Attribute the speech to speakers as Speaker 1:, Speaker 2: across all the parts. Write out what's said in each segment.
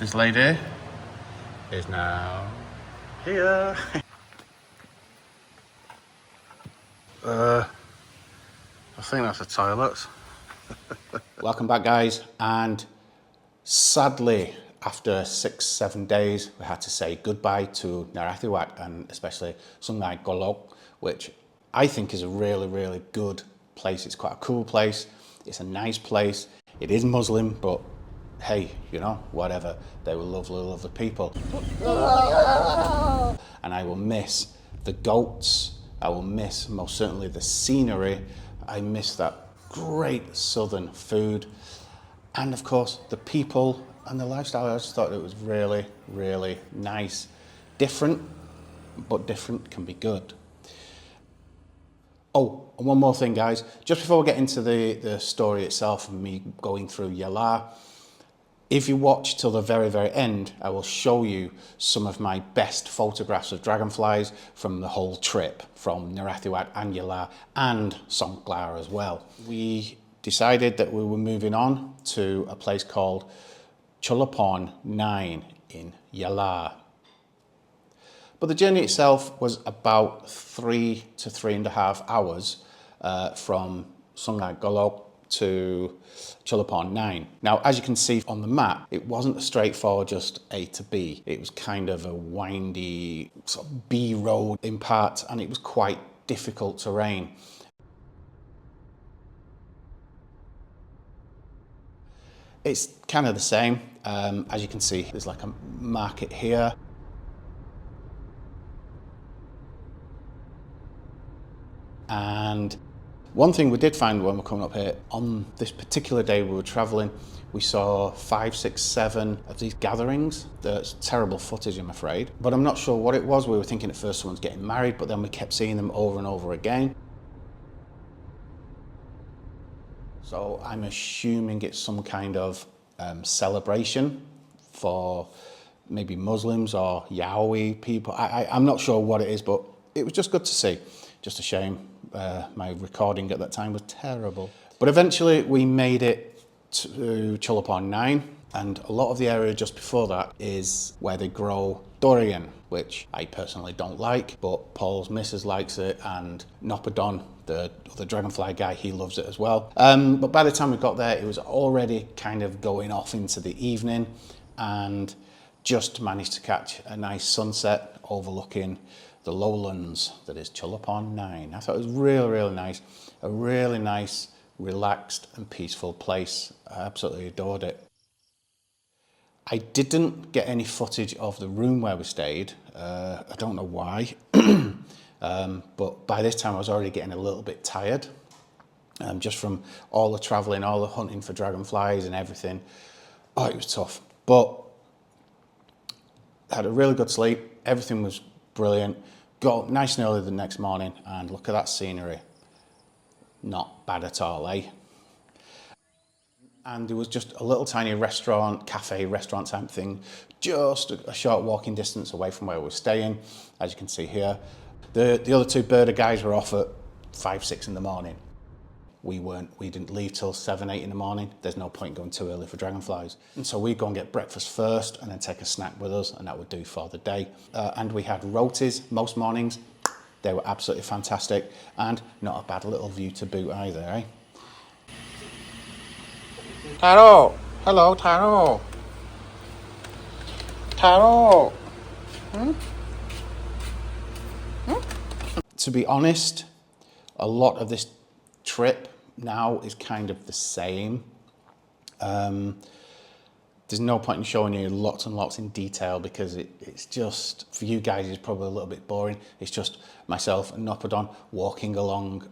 Speaker 1: This lady is now here. I think that's the toilets. Welcome back, guys, and sadly, after 6-7 days, we had to say goodbye to Narathiwat and especially Sungai Golok, which I think is a really, really good place. It's quite a cool place. It's a nice place. It is Muslim, but hey, you know, whatever. They were lovely, lovely people. And I will miss the goats. I will miss most certainly the scenery. I miss that great southern food. And of course, the people and the lifestyle. I just thought it was really, really nice. Different, but different can be good. Oh, and one more thing, guys. Just before we get into the story itself and me going through Yala, if you watch till the very, very end, I will show you some of my best photographs of dragonflies from the whole trip, from Narathiwat and Yala and Songkhla as well. We decided that we were moving on to a place called Chulabhorn 9 in Yala. But the journey itself was about 3 to 3.5 hours from Sungai Golok to Chulabhorn 9. Now, as you can see on the map, it wasn't a straightforward just A to B. It was kind of a windy sort of B road in parts, and it was quite difficult terrain. It's kind of the same. As you can see, there's like a market here. And one thing we did find when we're coming up here, on this particular day we were traveling, we saw 5, 6, 7 of these gatherings. That's terrible footage, I'm afraid. But I'm not sure what it was. We were thinking at first someone's getting married, but then we kept seeing them over and over again. So I'm assuming it's some kind of celebration for maybe Muslims or Yahweh people. I'm not sure what it is, but it was just good to see. Just a shame my recording at that time was terrible. But eventually we made it to Chulabhorn 9, and a lot of the area just before that is where they grow durian, which I personally don't like, but Paul's missus likes it, and Noppadon, the dragonfly guy, he loves it as well. But by the time we got there, it was already kind of going off into the evening, and just managed to catch a nice sunset overlooking the lowlands that is Chulabhorn 9. I thought it was really, really nice. A really nice, relaxed and peaceful place. I absolutely adored it. I didn't get any footage of the room where we stayed. I don't know why. But by this time I was already getting a little bit tired. Just from all the traveling, all the hunting for dragonflies and everything. Oh, it was tough. But I had a really good sleep. Everything was brilliant. Got up nice and early the next morning, and look at that scenery. Not bad at all, eh? And there was just a little tiny restaurant, cafe, restaurant type thing, just a short walking distance away from where we were staying, as you can see here. The other two birder guys were off at 5, 6 in the morning. We didn't leave till 7, 8 in the morning. There's no point going too early for dragonflies. And so we'd go and get breakfast first and then take a snack with us, and that would do for the day. And we had rotis most mornings. They were absolutely fantastic, and not a bad little view to boot either, eh? Taro! Hello, Taro! Taro! Hmm? Hmm? To be honest, a lot of this trip now is kind of the same. There's no point in showing you lots and lots in detail because it's just, for you guys, it's probably a little bit boring. It's just myself and Noppadon walking along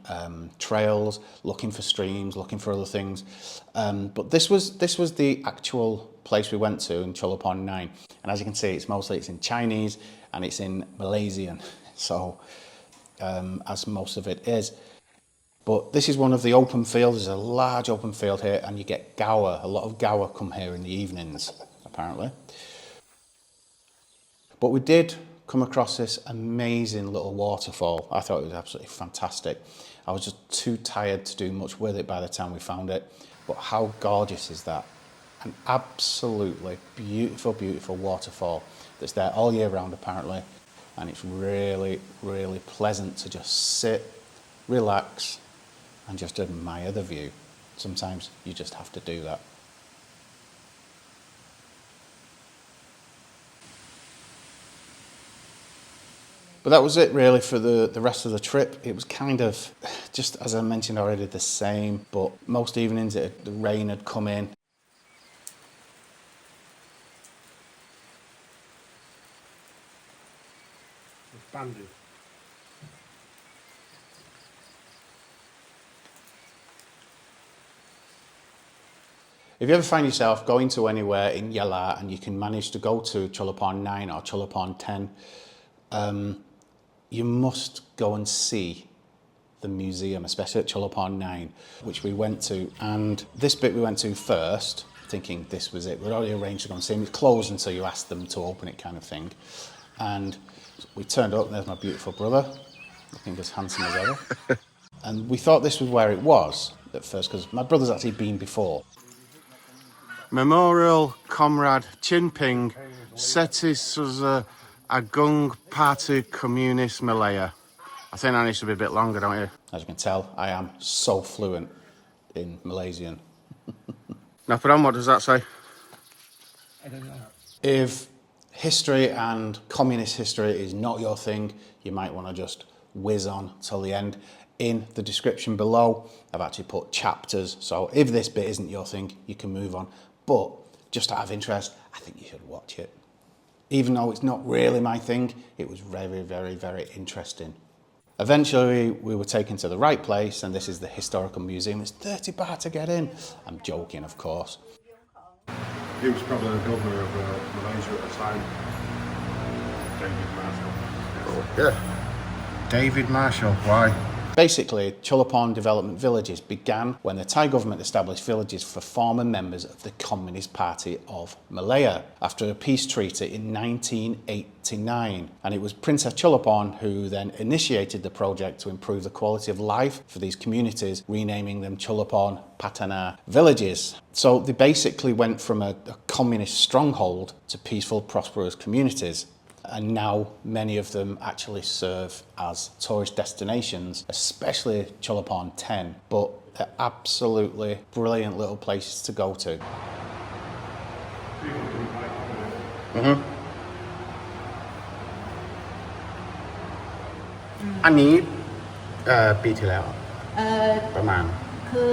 Speaker 1: trails, looking for streams, looking for other things. But this was the actual place we went to in Chulabhorn 9. And as you can see, it's in Chinese and it's in Malaysian. So, as most of it is. But this is one of the open fields. There's a large open field here, and you get gaur. A lot of gaur come here in the evenings, apparently. But we did come across this amazing little waterfall. I thought it was absolutely fantastic. I was just too tired to do much with it by the time we found it. But how gorgeous is that? An absolutely beautiful, beautiful waterfall that's there all year round apparently, and it's really, really pleasant to just sit, relax, and just admire the view. Sometimes you just have to do that. But that was it really for the rest of the trip. It was kind of, just as I mentioned already, the same, but most evenings the rain had come in.
Speaker 2: Expanded.
Speaker 1: If you ever find yourself going to anywhere in Yala and you can manage to go to Chulabhorn 9 or Chulabhorn 10, you must go and see the museum, especially at Chulabhorn 9, which we went to. And this bit we went to first, thinking this was it. We'd already arranged to go and see them. It's closed until you ask them to open it, kind of thing. And we turned up, and there's my beautiful brother, looking as handsome as ever. And we thought this was where it was at first, because my brother's actually been before. Memorial Comrade Chinping Setis Agung Party Communist Malaya. I think that needs to be a bit longer, don't you? As you can tell, I am so fluent in Malaysian. Noppadon, what does that say?
Speaker 2: I don't know.
Speaker 1: If history and communist history is not your thing, you might want to just whiz on till the end. In the description below, I've actually put chapters, so if this bit isn't your thing, you can move on. But just out of interest, I think you should watch it. Even though it's not really my thing, it was very, very, very interesting. Eventually, we were taken to the right place, and this is the historical museum. It's 30 baht to get in. I'm joking, of course.
Speaker 2: He was probably the governor of Malaysia at the time. David Marshall.
Speaker 1: Yeah. David Marshall, why? Basically, Chulabhorn development villages began when the Thai government established villages for former members of the Communist Party of Malaya after a peace treaty in 1989. And it was Princess Chulabhorn who then initiated the project to improve the quality of life for these communities, renaming them Chulabhorn Patana villages. So they basically went from a communist stronghold to peaceful, prosperous communities. And now many of them actually serve as tourist destinations, especially Chulabhorn 10, but they're absolutely brilliant little places to go to.อันนี้ปีที่แล้วประมาณ
Speaker 3: คือ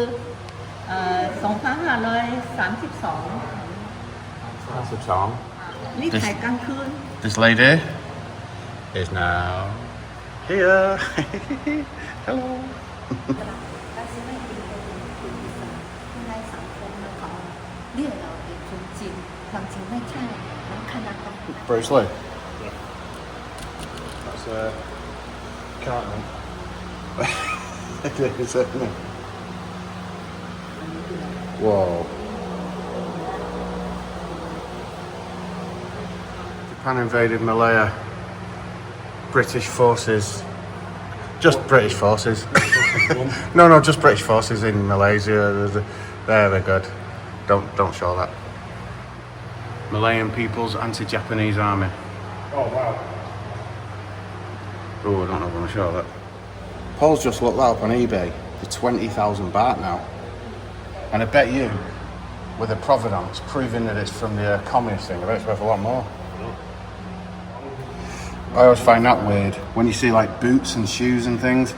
Speaker 3: 2532 นี่ถ่ายกลางคืน
Speaker 1: This lady is now here. Hello.
Speaker 3: 在สังคมของเรียกเราเป็นคนจีนความจริงไม่ใช่แล้วคณะกรรมการ
Speaker 1: Bruce Lee.
Speaker 2: That's Cartman.
Speaker 1: It is, isn't it? Whoa. Japan invaded Malaya. British forces. Just British forces. No, just British forces in Malaysia. They're good. Don't show that. Malayan People's Anti-Japanese Army.
Speaker 2: Oh, wow.
Speaker 1: Oh, I don't know if I'm going to show that. Paul's just looked that up on eBay for 20,000 baht now. And I bet you, with a provenance proving that it's from the communist thing, I bet it's worth a lot more. I always find that weird when you see like boots and shoes and things.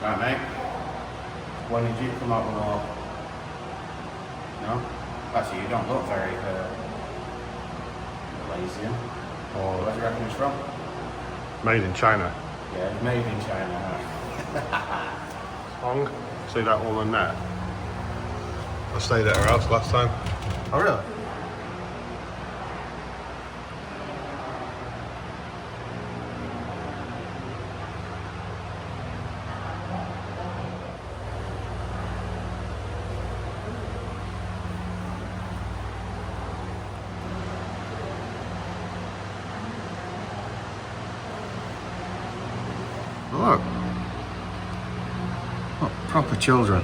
Speaker 1: Right, mate. When did you come out with all? No? Actually, you don't look very Malaysian. Or where do you reckon it's from?
Speaker 2: Made in China.
Speaker 1: Yeah, made in China.
Speaker 2: Hong. See that all in there? I stayed at her house last time.
Speaker 1: Oh, really? children.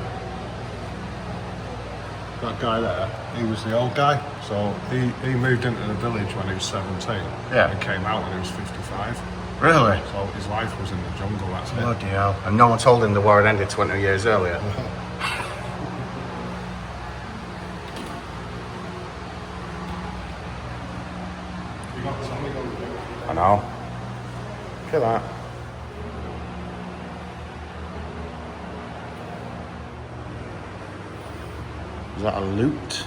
Speaker 2: That guy there, he was the old guy. So he moved into the village when he was 17.
Speaker 1: Yeah.
Speaker 2: And came out when he was 55.
Speaker 1: Really?
Speaker 2: So his life was in the jungle, that's it.
Speaker 1: Bloody hell. And no one told him the war had ended 20 years earlier.
Speaker 2: You got something on the book.
Speaker 1: I know. Look at that. Is that a lute?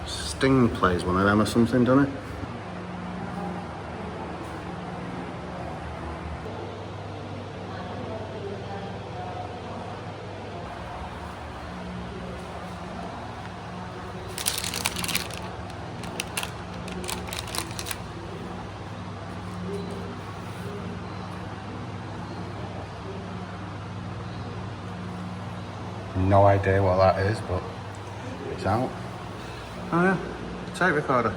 Speaker 1: Sting plays one of them or something, doesn't it? No idea what that is, but it's out. Oh yeah, tape recorder.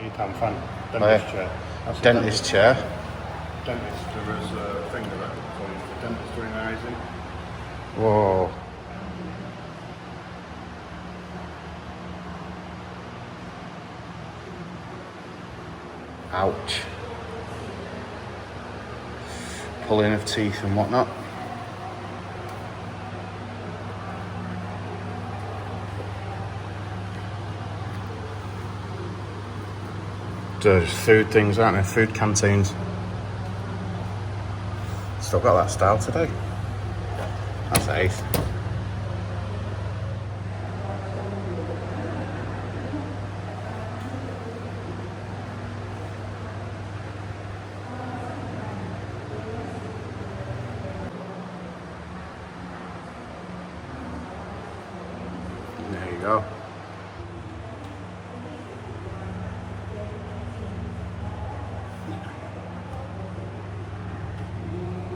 Speaker 2: You can fan.
Speaker 1: Oh,
Speaker 2: Dentist
Speaker 1: yeah.
Speaker 2: chair. That's a
Speaker 1: Dentist chair.
Speaker 2: Dentist, there is a thing that for dentist doing eyes in.
Speaker 1: Whoa. Ouch. Pulling of teeth and whatnot. There's food things, aren't there? Food canteens. Still got that style today. That's ace. There you go.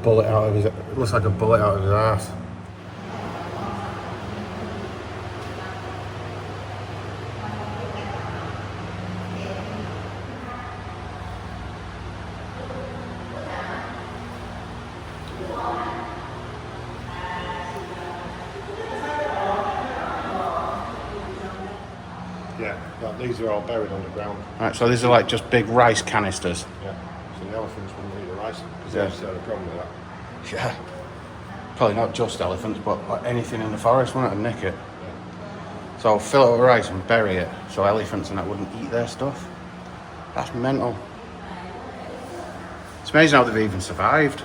Speaker 1: Bullet out of his, it looks like a bullet out of his ass.
Speaker 2: Yeah, well, these are all buried underground.
Speaker 1: Right, so these are like just big rice canisters.
Speaker 2: Yeah, so the elephants wouldn't eat the rice because
Speaker 1: Yeah.
Speaker 2: they just had a problem with that.
Speaker 1: Yeah. Probably not just elephants, but anything in the forest, wouldn't it, and nick it. So fill it with rice and bury it, so elephants and that wouldn't eat their stuff. That's mental. It's amazing how they've even survived.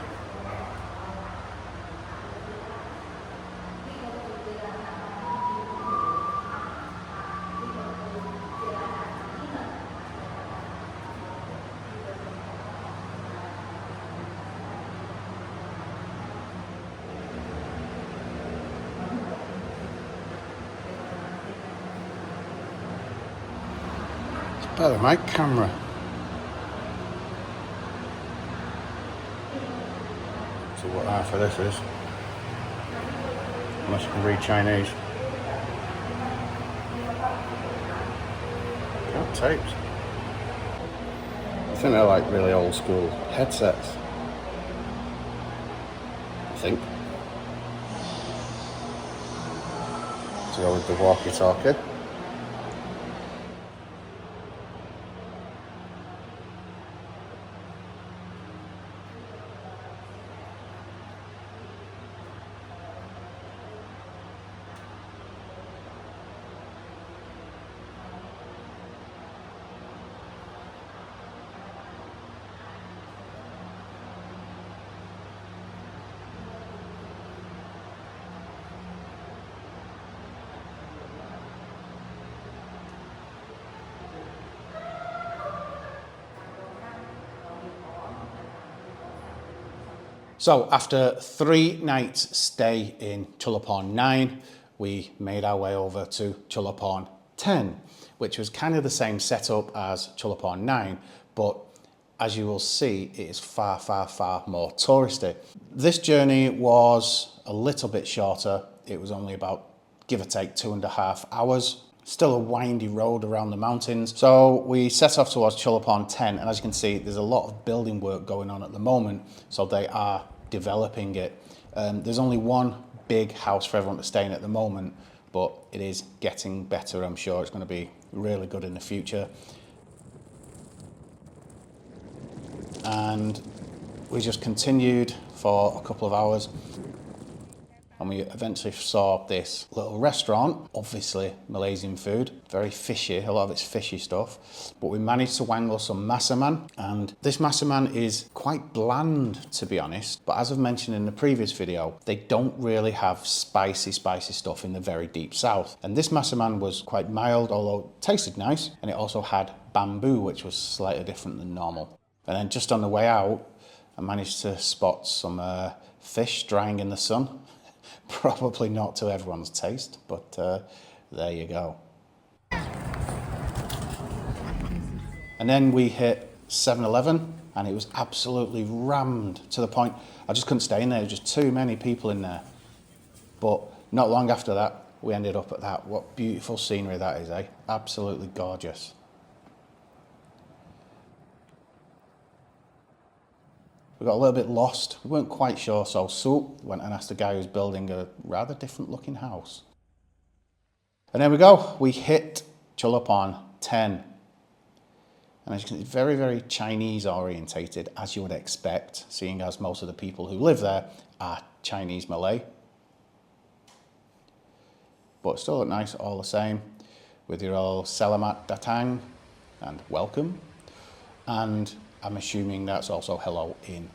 Speaker 1: Better than my camera. So what half of this is? Unless you can read Chinese. Got tapes. I think they're like really old school headsets. I think. To go with the walkie-talkie. So after 3 nights stay in Chulabhorn 9, we made our way over to Chulabhorn 10, which was kind of the same setup as Chulabhorn 9, but as you will see, it is far, far, far more touristy. This journey was a little bit shorter. It was only about, give or take, 2.5 hours. Still a windy road around the mountains. So we set off towards Chulabhorn 10, and as you can see, there's a lot of building work going on at the moment, so they are developing it. There's only one big house for everyone to stay in at the moment, but it is getting better. I'm sure it's going to be really good in the future. And we just continued for a couple of hours, and we eventually saw this little restaurant, obviously Malaysian food, very fishy, a lot of it's fishy stuff, but we managed to wangle some masaman, and this masaman is quite bland, to be honest, but as I've mentioned in the previous video, they don't really have spicy stuff in the very deep south, and this masaman was quite mild, although it tasted nice, and it also had bamboo, which was slightly different than normal. And then just on the way out, I managed to spot some fish drying in the sun. Probably not to everyone's taste, but there you go. And then we hit 7-Eleven, and it was absolutely rammed to the point I just couldn't stay in there. There was just too many people in there. But not long after that, we ended up at that. What beautiful scenery that is, eh? Absolutely gorgeous. We got a little bit lost. We weren't quite sure, so Soup went and asked the guy who's building a rather different looking house. And there we go. We hit Chulabhorn 10. And as you can see, very, very Chinese orientated, as you would expect, seeing as most of the people who live there are Chinese-Malay. But still look nice all the same, with your old Selamat Datang and welcome. And I'm assuming that's also hello in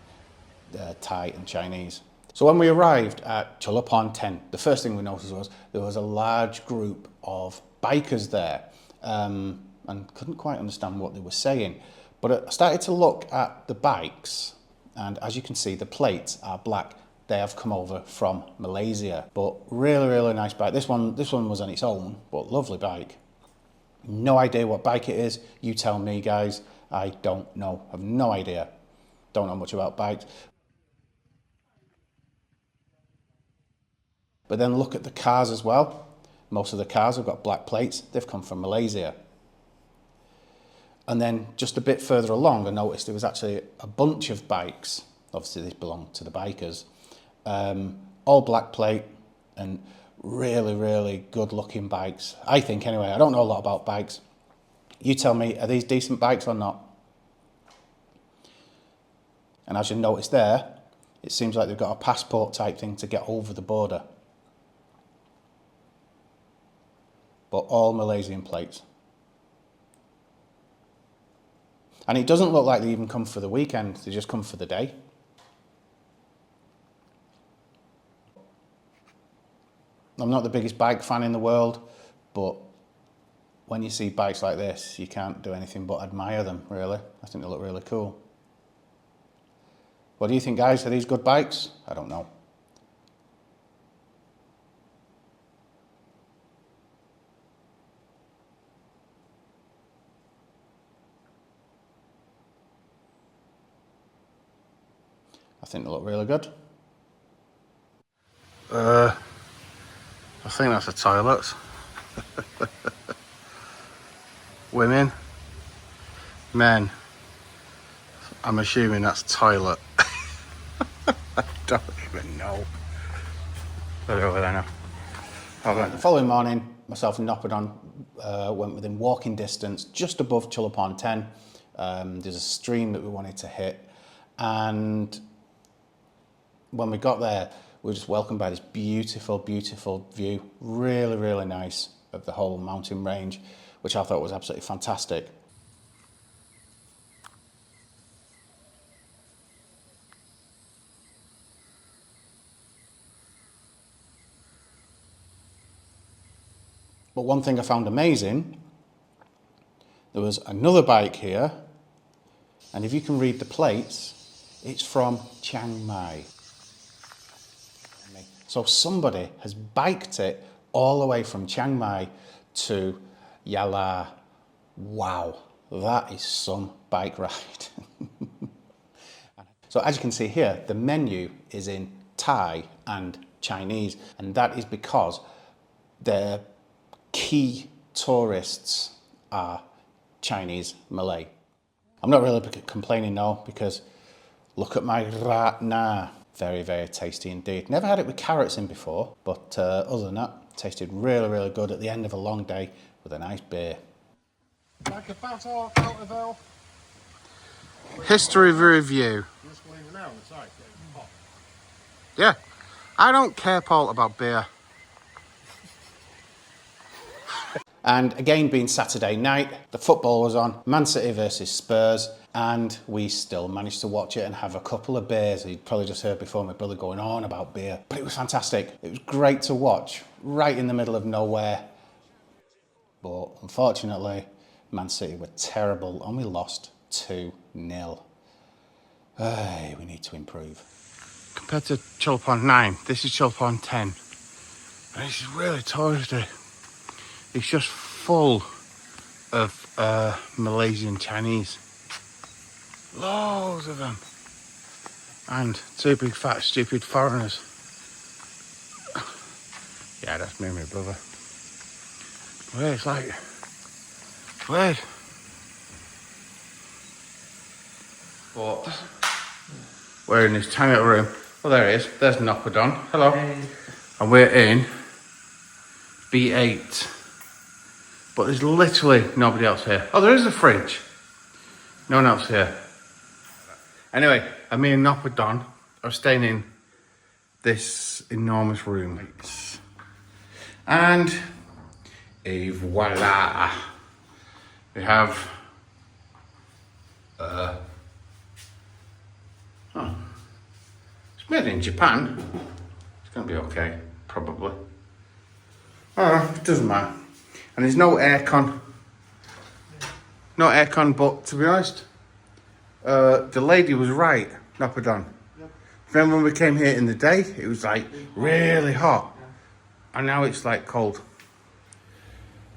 Speaker 1: Thai and Chinese. So when we arrived at Chulabhorn 10, the first thing we noticed was there was a large group of bikers there, and couldn't quite understand what they were saying. But I started to look at the bikes, and as you can see, the plates are black. They have come over from Malaysia, but really, really nice bike. This one was on its own, but lovely bike. No idea what bike it is. You tell me, guys. I don't know. I have no idea. Don't know much about bikes. But then look at the cars as well. Most of the cars have got black plates. They've come from Malaysia. And then just a bit further along, I noticed there was actually a bunch of bikes. Obviously, these belong to the bikers. All black plate and really, really good looking bikes. I think anyway. I don't know a lot about bikes. You tell me, are these decent bikes or not? And as you notice there, it seems like they've got a passport type thing to get over the border. But all Malaysian plates. And it doesn't look like they even come for the weekend, they just come for the day. I'm not the biggest bike fan in the world, but when you see bikes like this, you can't do anything but admire them, really. I think they look really cool. What do you think, guys? Are these good bikes? I don't know. I think they look really good. I think that's the toilets. Women, men, I'm assuming that's toilet. I don't even know. They're over there now. Okay. The following morning, myself and Noppadon went within walking distance just above Chulabhorn 10. There's a stream that we wanted to hit, and when we got there, we were just welcomed by this beautiful, beautiful view. Really, really nice of the whole mountain range, which I thought was absolutely fantastic. But one thing I found amazing, there was another bike here, and if you can read the plates, it's from Chiang Mai. So somebody has biked it all the way from Chiang Mai to Yala. Wow, that is some bike ride. So as you can see here, the menu is in Thai and Chinese, and that is because their key tourists are Chinese-Malay. I'm not really complaining now because look at my ratna. Very, very tasty indeed. Never had it with carrots in before, but other than that, tasted really, really good at the end of a long day with a nice beer.
Speaker 2: Like a bat out of hell.
Speaker 1: History review.
Speaker 2: Just leaving out on the side. Hot.
Speaker 1: Yeah, I don't care, Paul, about beer. And again, being Saturday night, the football was on, Man City versus Spurs, and we still managed to watch it and have a couple of beers. You'd probably just heard before my brother going on about beer, but it was fantastic. It was great to watch, right in the middle of nowhere. But unfortunately, Man City were terrible and we lost 2-0. We need to improve. Compared to Chulabhorn 9, this is Chulabhorn 10. And this is really touristy. It's just full of Malaysian Chinese. Loads of them. And 2 big fat stupid foreigners. Yeah, that's me and my brother. Weird, it's like, it's weird. But we're in this tiny little room. Well, there he is. There's Noppadon. Hello. Hey. And we're in B8. But there's literally nobody else here. Oh, there is a fridge. No one else here. Anyway, me and Noppadon are staying in this enormous room. And voila. We have it's made in Japan. It's gonna be okay, probably. Oh, it doesn't matter. And there's no aircon. No aircon, but to be honest, the lady was right, Noppadon. Yep. Remember when we came here in the day? It was like really hot. And now it's like cold.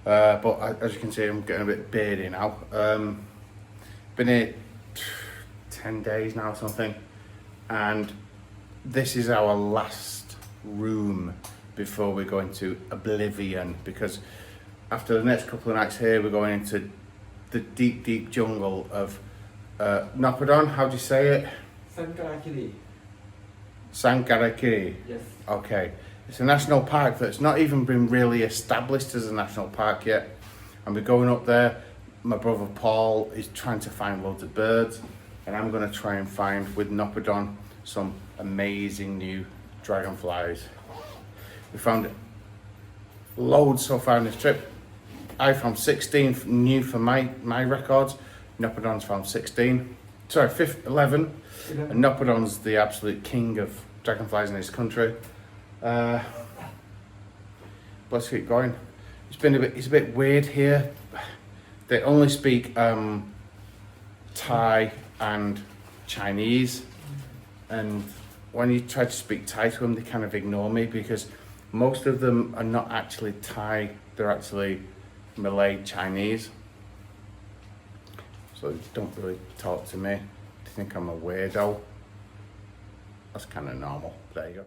Speaker 1: But as you can see, I'm getting a bit beardy now. Been here 10 days now or something. And this is our last room before we go into oblivion, because after the next couple of nights here, we're going into the deep, deep jungle of Noppadon. How do you say it?
Speaker 4: Khiri.
Speaker 1: Khiri.
Speaker 4: Yes.
Speaker 1: Okay. It's a national park that's not even been really established as a national park yet. And we're going up there. My brother Paul is trying to find loads of birds. And I'm going to try and find, with Noppadon, some amazing new dragonflies. We found loads so far on this trip. I found 16 new for my records. Noppadon's found 16. Sorry, 11. And Noppadon's the absolute king of dragonflies in this country. Let's keep going. It's a bit weird here. They only speak Thai and Chinese, and when you try to speak Thai to them, they kind of ignore me because most of them are not actually Thai, they're actually Malay Chinese. So they don't really talk to me. They think I'm a weirdo. That's kind of normal. There you go.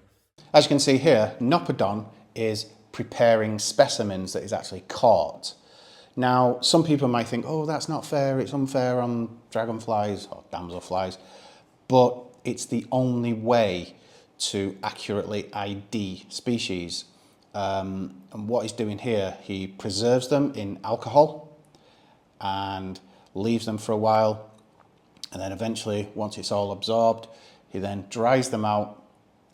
Speaker 1: As you can see here, Noppadon is preparing specimens that is actually caught. Now, some people might think, oh, that's not fair, it's unfair on dragonflies or damselflies, but it's the only way to accurately ID species. And what he's doing here, he preserves them in alcohol and leaves them for a while, and then eventually, once it's all absorbed, he then dries them out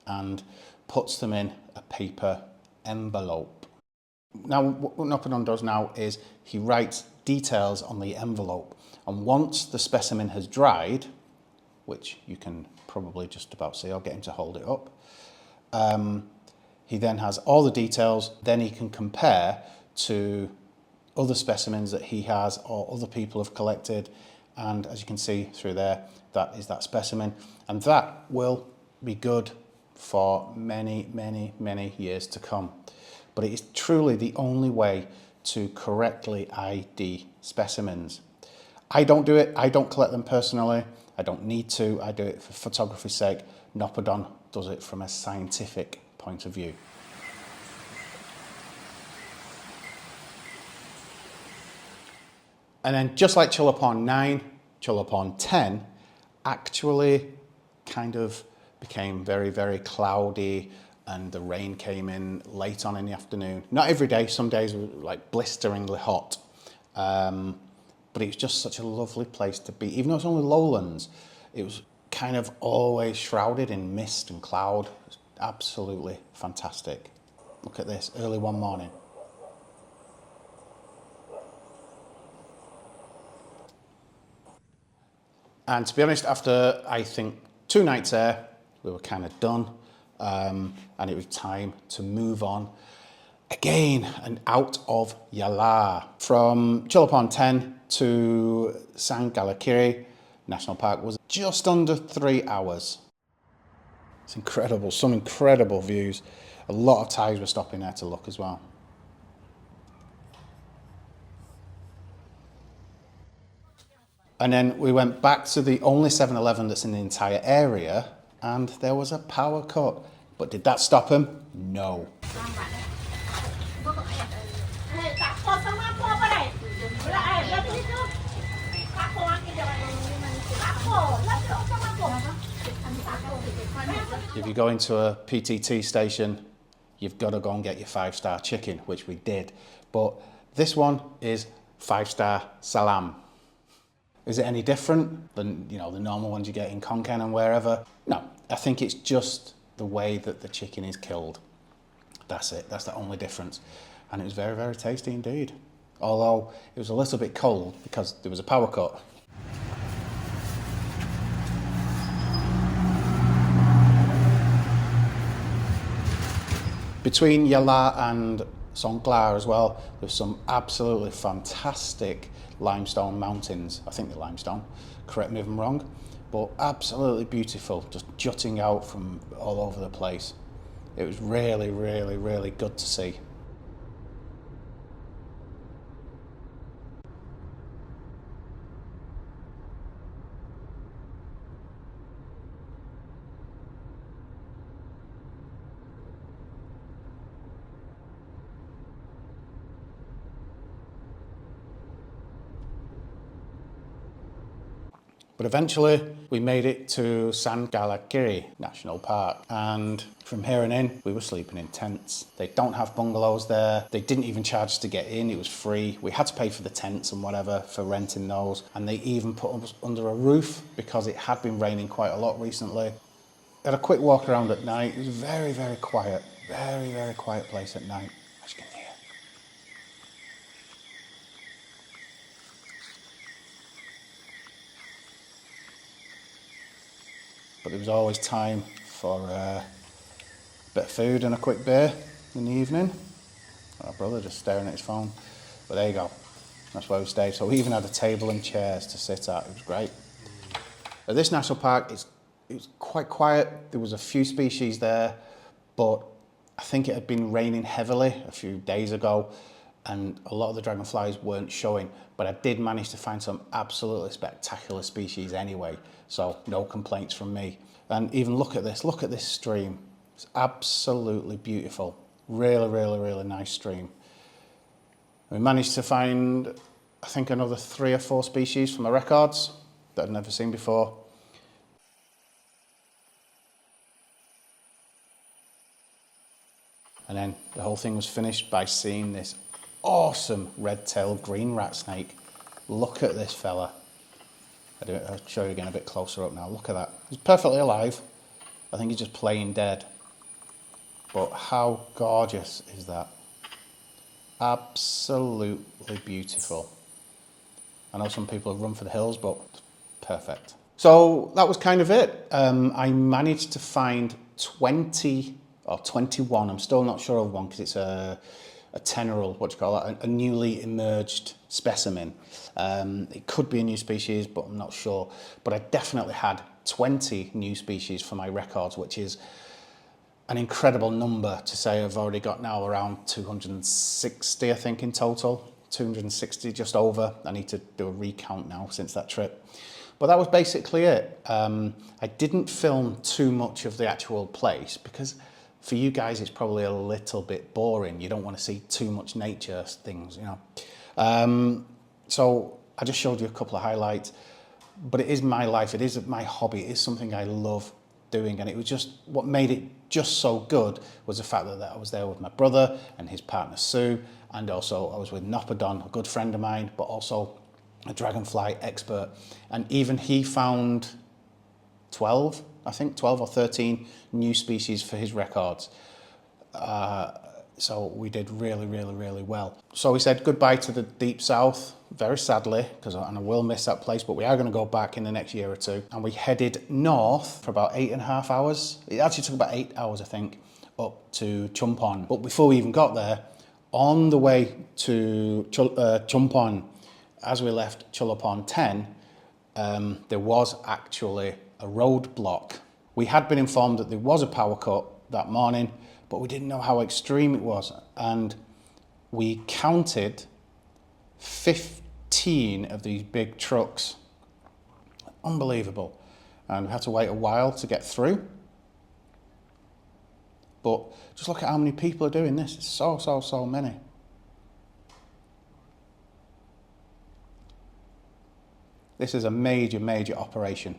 Speaker 1: and puts them in a paper envelope. Now, what Noppadon does now is he writes details on the envelope, and once the specimen has dried, which you can probably just about see, I'll get him to hold it up, he then has all the details, then he can compare to other specimens that he has or other people have collected, and as you can see through there, that is that specimen, and that will be good for many, many, many years to come. But it is truly the only way to correctly ID specimens. I don't do it, I don't collect them personally, I don't need to, I do it for photography's sake. Noppadon does it from a scientific point of view. And then just like Chulabhorn 9, Chulabhorn 10 actually kind of became very, very cloudy, and the rain came in late on in the afternoon. Not every day, some days were like blisteringly hot. But it was just such a lovely place to be. Even though it's only lowlands, it was kind of always shrouded in mist and cloud. It was absolutely fantastic. Look at this, early one morning. And to be honest, after I think 2 nights there, we were kind of done. And it was time to move on again and out of Yala. From Chulabhorn 10 to Khiri National Park was just under 3 hours. It's incredible, some incredible views. A lot of Thais were stopping there to look as well. And then we went back to the only 7-Eleven that's in the entire area, and there was a power cut. But did that stop him? No. If you go into a PTT station, you've got to go and get your 5-star chicken, which we did. But this one is 5-star salam. Is it any different than, you know, the normal ones you get in Khon and wherever? No, I think it's just the way that the chicken is killed. That's it, that's the only difference. And it was very, very tasty indeed. Although it was a little bit cold because there was a power cut. Between Yala and Songkhla as well, there's some absolutely fantastic limestone mountains. I think they're limestone, correct me if I'm wrong, but absolutely beautiful, just jutting out from all over the place. It was really, really, really good to see. But eventually we made it to Khiri National Park, and from here on in we were sleeping in tents. They don't have bungalows there. They didn't even charge us to get in, it was free. We had to pay for the tents and whatever for renting those, and they even put us under a roof because it had been raining quite a lot recently. Had a quick walk around at night. It was very, very quiet. Very, very quiet place at night, as you can hear. But there was always time for a bit of food and a quick beer in the evening. Our brother just staring at his phone. But there you go. That's where we stayed. So we even had a table and chairs to sit at. It was great. At this national park, it was quite quiet. There was a few species there, but I think it had been raining heavily a few days ago, and a lot of the dragonflies weren't showing, but I did manage to find some absolutely spectacular species anyway, so no complaints from me. And even look at this stream. It's absolutely beautiful. Really, really, really nice stream. We managed to find, I think, another 3 or 4 species from my records that I'd never seen before. And then the whole thing was finished by seeing this awesome red-tailed green rat snake. Look at this fella. I'll show you again a bit closer up now. Look at that. He's perfectly alive. I think he's just plain dead. But how gorgeous is that? Absolutely beautiful. I know some people have run for the hills, but perfect. So that was kind of it. I managed to find 20 or 21. I'm still not sure of one because it's a teneral, what do you call that? A newly emerged specimen. It could be a new species, but I'm not sure. But I definitely had 20 new species for my records, which is an incredible number to say I've already got now around 260, I think, in total. 260, just over. I need to do a recount now since that trip. But that was basically it. I didn't film too much of the actual place because for you guys it's probably a little bit boring. You don't want to see too much nature things, you know. So I just showed you a couple of highlights. But it is my life, it is my hobby, it is something I love doing, and it was just, what made it just so good was the fact that I was there with my brother and his partner Sue, and also I was with Noppadon, a good friend of mine, but also a dragonfly expert, and even he found 12, I think 12 or 13 new species for his records. So we did really, really, really well. So we said goodbye to the deep south, very sadly, because I will miss that place, but we are going to go back in the next year or two. And we headed north for about 8.5 hours. It actually took about 8 hours, I think, up to Chumphom. But before we even got there, on the way to Chumphom, as we left Chulabhorn 10, there was actually a roadblock. We had been informed that there was a power cut that morning, but we didn't know how extreme it was. And we counted 15 of these big trucks. Unbelievable. And we had to wait a while to get through. But just look at how many people are doing this. It's so many. This is a major operation.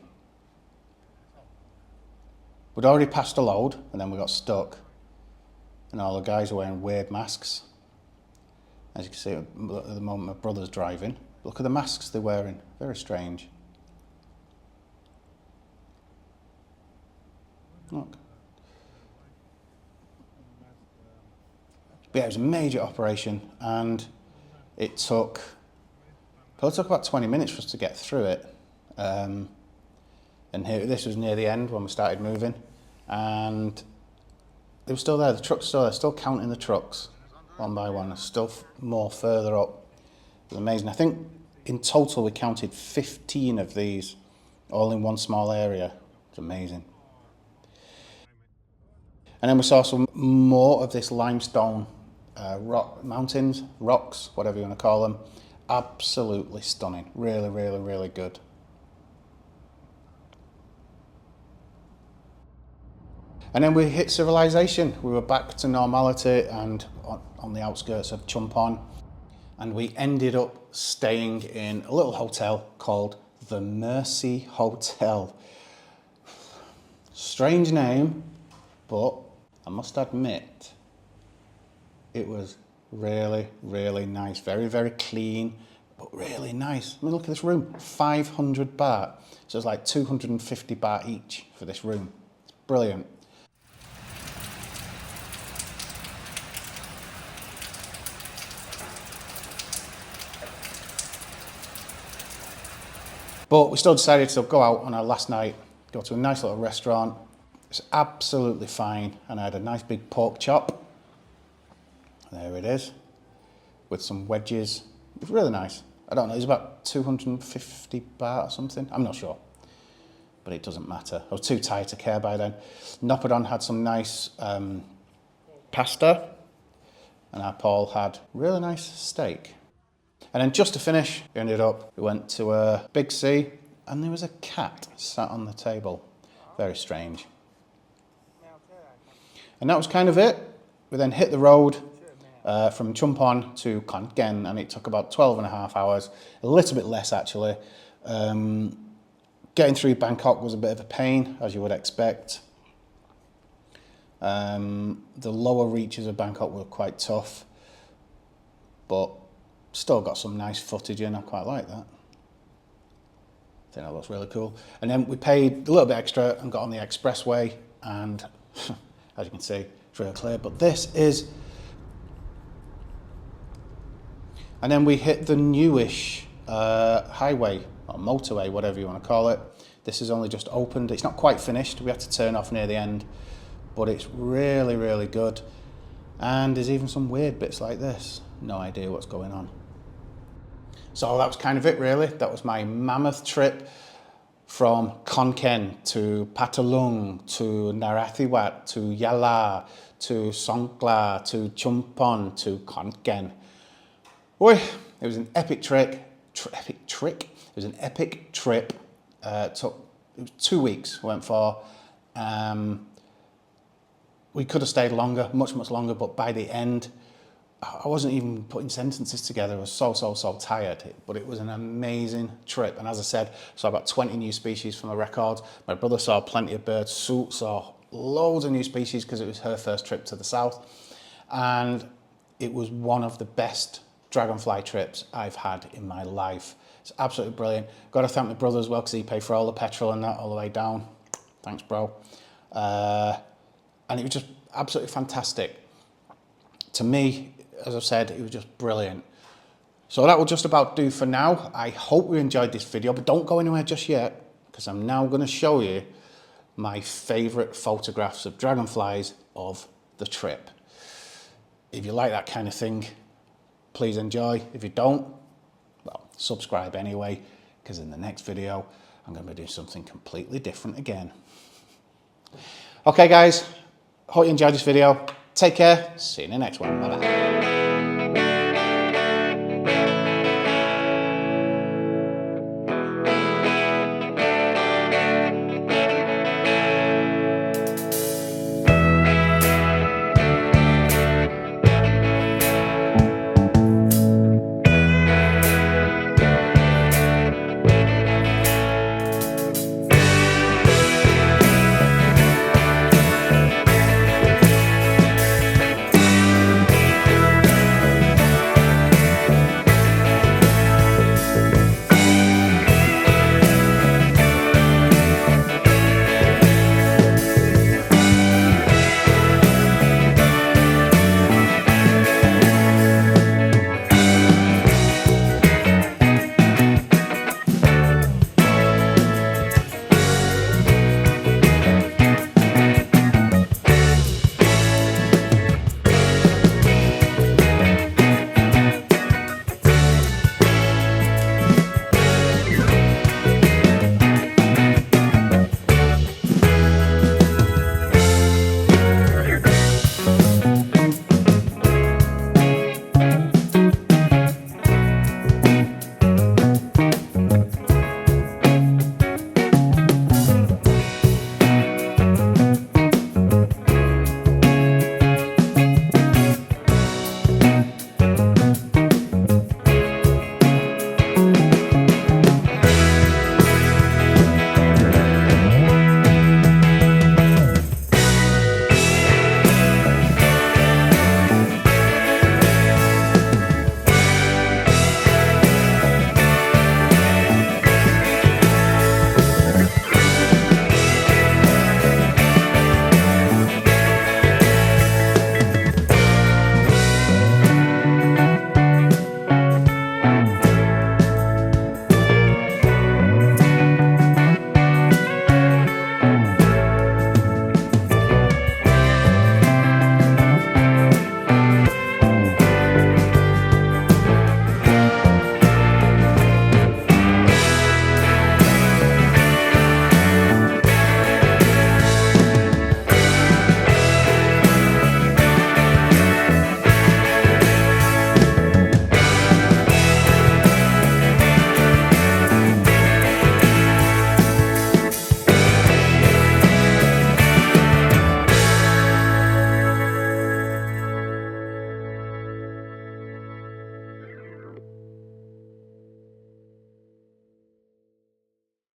Speaker 1: We'd already passed a load and then we got stuck. And all the guys are wearing weird masks. As you can see at the moment, my brother's driving. Look at the masks they're wearing. Very strange. Look. But yeah, it was a major operation, and it took about 20 minutes for us to get through it. And here, this was near the end when we started moving, and they were still there. The trucks still there, still counting the trucks one by one. There's still more further up. It was amazing. I think in total we counted 15 of these, all in one small area. It's amazing. And then we saw some more of this limestone mountains, rocks, whatever you want to call them. Absolutely stunning. Really good. And then we hit civilization. We were back to normality and on the outskirts of Chumphom. And we ended up staying in a little hotel called the Mercy Hotel. Strange name, but I must admit, it was really nice. Very clean, but really nice. I mean, look at this room, 500 baht. So it's like 250 baht each for this room. It's brilliant. But we still decided to go out on our last night, go to a nice little restaurant. It's absolutely fine, and I had a nice big pork chop. There it is, with some wedges. It was really nice. I don't know, it was about 250 baht or something. I'm not sure, but it doesn't matter. I was too tired to care by then. Noppadon had some nice pasta, and our Paul had really nice steak. And then just to finish, we went to a big sea, and there was a cat sat on the table. Very strange. And that was kind of it. We then hit the road from Chumphom to Kaen, and it took about 12.5 hours, a little bit less actually. Getting through Bangkok was a bit of a pain, as you would expect. The lower reaches of Bangkok were quite tough, but still got some nice footage in. I quite like that. I think that looks really cool. And then we paid a little bit extra and got on the expressway, and as you can see, it's real clear. But this is... And then we hit the newish highway, or motorway, whatever you want to call it. This has only just opened. It's not quite finished. We had to turn off near the end, but it's really good. And there's even some weird bits like this. No idea what's going on. So that was kind of it, really. That was my mammoth trip from Khon to Patalung to Narathiwat to Yala to Songkhla to Chumphom to Khon. Boy, it was an epic trick. It was an epic trip. It was 2 weeks we went for. We could have stayed longer, much longer, but by the end, I wasn't even putting sentences together. I was so tired, but it was an amazing trip. And as I said, saw about 20 new species from the record. My brother saw plenty of birds. Sue saw loads of new species because it was her first trip to the south. And it was one of the best dragonfly trips I've had in my life. It's absolutely brilliant. Got to thank my brother as well because he paid for all the petrol and that all the way down. Thanks, bro. And it was just absolutely fantastic. To me, as I've said, it was just brilliant. So that will just about do for now. I hope you enjoyed this video, but don't go anywhere just yet because I'm now going to show you my favourite photographs of dragonflies of the trip. If you like that kind of thing, please enjoy. If you don't, well, subscribe anyway, because in the next video, I'm going to be doing something completely different again. Okay, guys, hope you enjoyed this video. Take care. See you in the next one. Bye-bye.